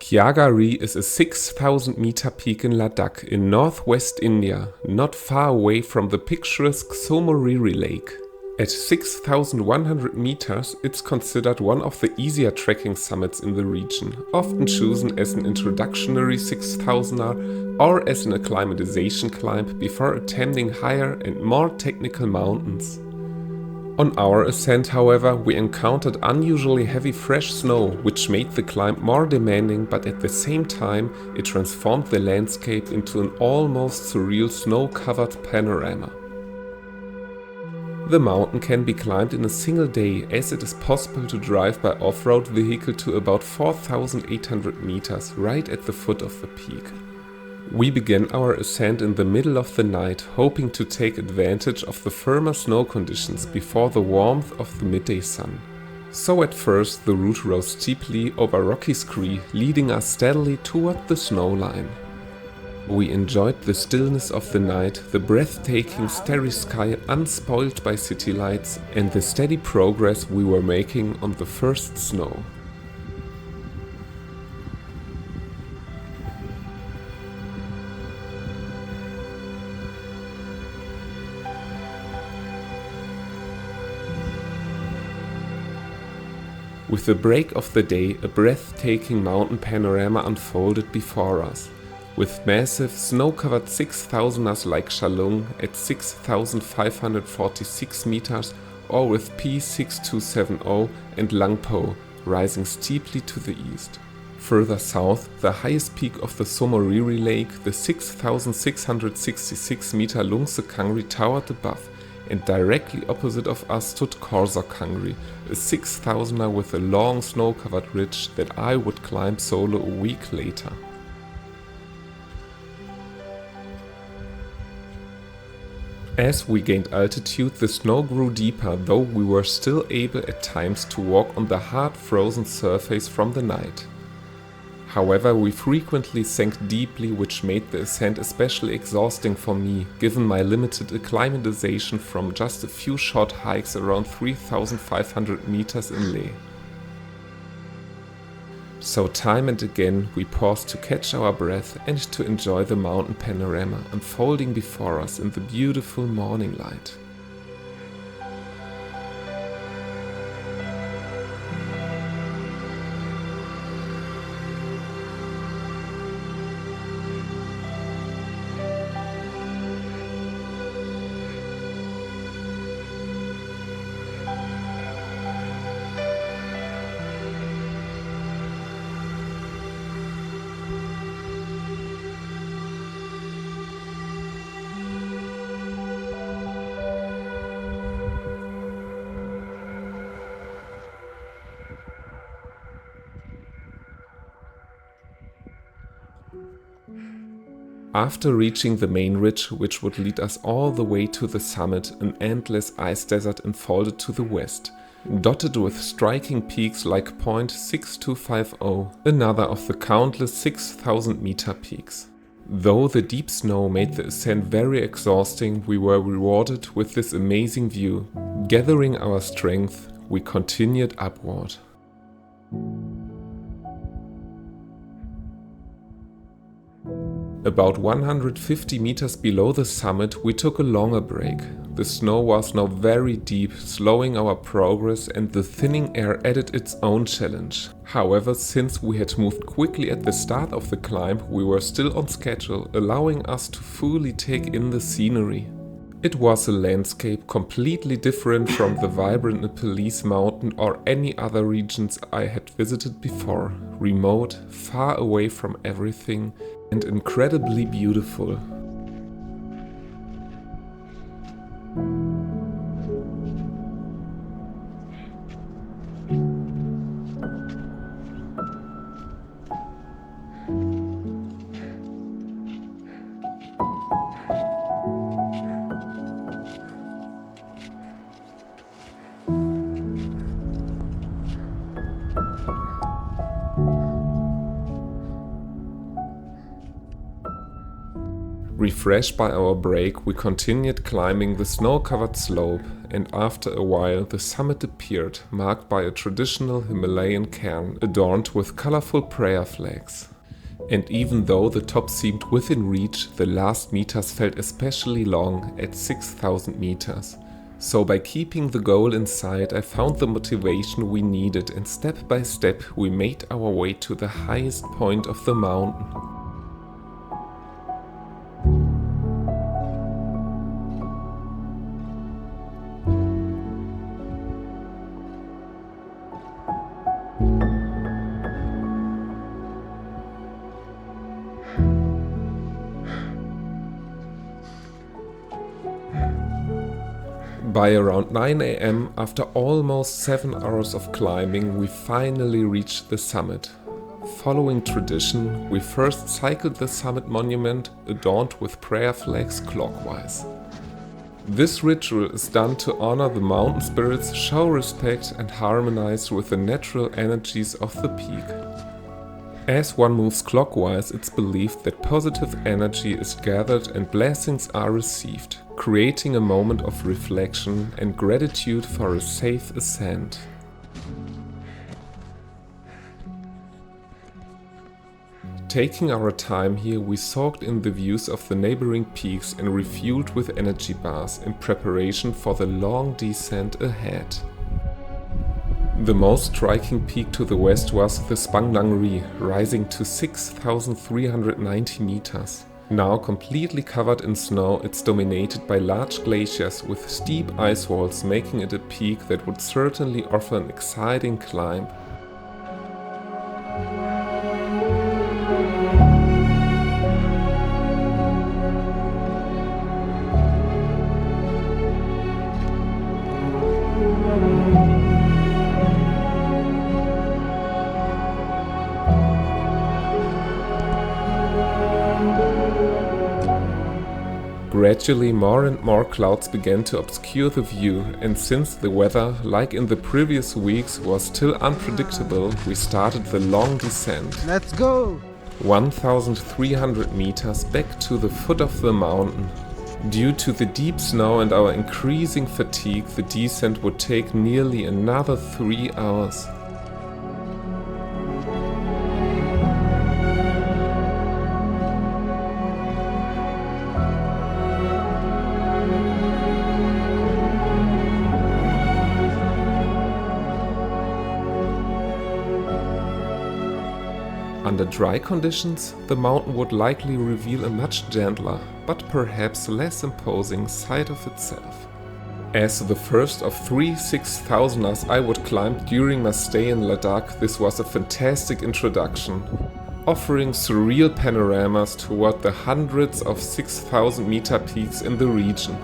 Kyagar Ri is a 6,000 meter peak in Ladakh in northwest India, not far away from the picturesque Tso Moriri Lake. At 6,100 meters, it's considered one of the easier trekking summits in the region, often chosen as an introductory 6,000er or as an acclimatization climb before attempting higher and more technical mountains. On our ascent, however, we encountered unusually heavy fresh snow, which made the climb more demanding, but at the same time it transformed the landscape into an almost surreal snow-covered panorama. The mountain can be climbed in a single day, as it is possible to drive by off-road vehicle to about 4,800 meters, right at the foot of the peak. We began our ascent in the middle of the night, hoping to take advantage of the firmer snow conditions before the warmth of the midday sun. So at first the route rose steeply over rocky scree, leading us steadily toward the snow line. We enjoyed the stillness of the night, the breathtaking starry sky unspoiled by city lights, and the steady progress we were making on the first snow. With the break of the day, a breathtaking mountain panorama unfolded before us, with massive snow-covered 6,000ers like Chalung at 6,546 meters, or with P6270 and Langpo rising steeply to the east. Further south, the highest peak of the Tso Moriri Lake, the 6,666 meter Korzok Kangri towered above, and directly opposite of us stood Korzok Kangri, a 6,000er with a long snow-covered ridge that I would climb solo a week later. As we gained altitude, the snow grew deeper, though we were still able at times to walk on the hard frozen surface from the night. However, we frequently sank deeply, which made the ascent especially exhausting for me, given my limited acclimatization from just a few short hikes around 3,500 meters in Leh. So time and again we paused to catch our breath and to enjoy the mountain panorama unfolding before us in the beautiful morning light. After reaching the main ridge, which would lead us all the way to the summit, an endless ice desert unfolded to the west, dotted with striking peaks like Point 6250, another of the countless 6,000 meter peaks. Though the deep snow made the ascent very exhausting, we were rewarded with this amazing view. Gathering our strength, we continued upward. About 150 meters below the summit, we took a longer break. The snow was now very deep, slowing our progress, and the thinning air added its own challenge. However, since we had moved quickly at the start of the climb, we were still on schedule, allowing us to fully take in the scenery. It was a landscape completely different from the vibrant Nepalese mountain or any other regions I had visited before. Remote, far away from everything, and incredibly beautiful. Refreshed by our break, we continued climbing the snow-covered slope, and after a while the summit appeared, marked by a traditional Himalayan cairn adorned with colorful prayer flags. And even though the top seemed within reach, the last meters felt especially long at 6,000 meters. So by keeping the goal in sight, I found the motivation we needed, and step by step we made our way to the highest point of the mountain. By around 9 AM, after almost 7 hours of climbing, we finally reached the summit. Following tradition, we first cycled the summit monument, adorned with prayer flags clockwise. This ritual is done to honor the mountain spirits, show respect and harmonize with the natural energies of the peak. As one moves clockwise, it's believed that positive energy is gathered and blessings are received, creating a moment of reflection and gratitude for a safe ascent. Taking our time here, we soaked in the views of the neighboring peaks and refueled with energy bars in preparation for the long descent ahead. The most striking peak to the west was the Spangnak Ri, rising to 6,390 meters. Now completely covered in snow, it's dominated by large glaciers with steep ice walls, making it a peak that would certainly offer an exciting climb. Gradually more and more clouds began to obscure the view, and since the weather, like in the previous weeks, was still unpredictable, we started the long descent. Let's go! 1,300 meters back to the foot of the mountain. Due to the deep snow and our increasing fatigue, the descent would take nearly another 3 hours. Under dry conditions, the mountain would likely reveal a much gentler, but perhaps less imposing side of itself. As the first of 3 6,000ers I would climb during my stay in Ladakh, this was a fantastic introduction, offering surreal panoramas toward the hundreds of 6,000 meter peaks in the region.